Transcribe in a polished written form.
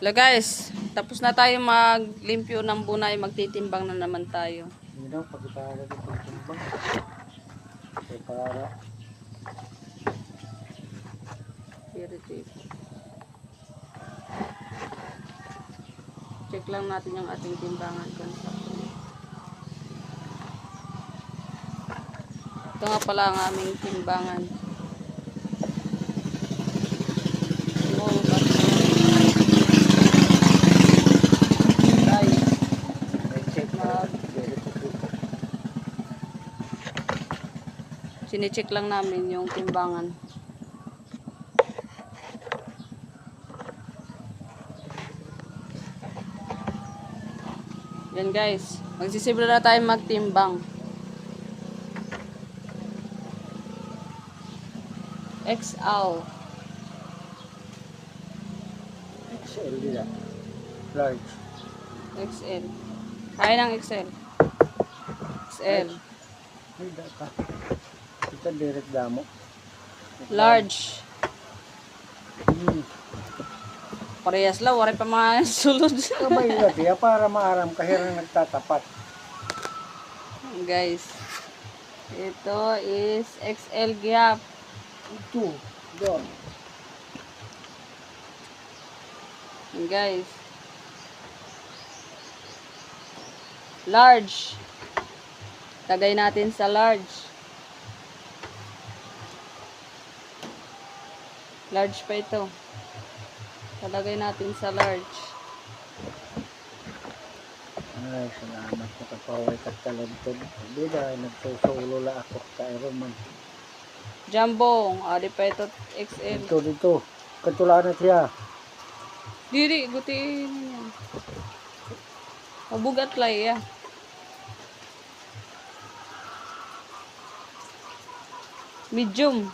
Hello guys, tapos na tayo maglimpyo ng bunay, magtitimbang na naman tayo. Hindi daw, pag-ipara din pagtimbang. Para check lang natin yung ating timbangan. Ito nga pala ang aming timbangan. Sine-check lang namin yung timbangan. Yan guys, magsisimula na tayo magtimbang. XL. XL nila. Large. XL. Kaya ng XL. XL. Ay, ka. Ito direct damo. Large. Parehas lang, wala pa mga sulod. Kabay na tiya para maaram kahirang nagtatapat. Guys, ito is XL gap. Ito, doon. Guys, large. Tagay natin sa large. Large pa ito. Talagay natin sa large. Ay, salamat sa kapaway ka talentod. Hindi dahil nagsusulo la ako sa Ironman. Jumbo. Adi pa ito XL. Dito. Katulaan na siya. Diri, gutiin yan. Mabugat lay ya. Medium.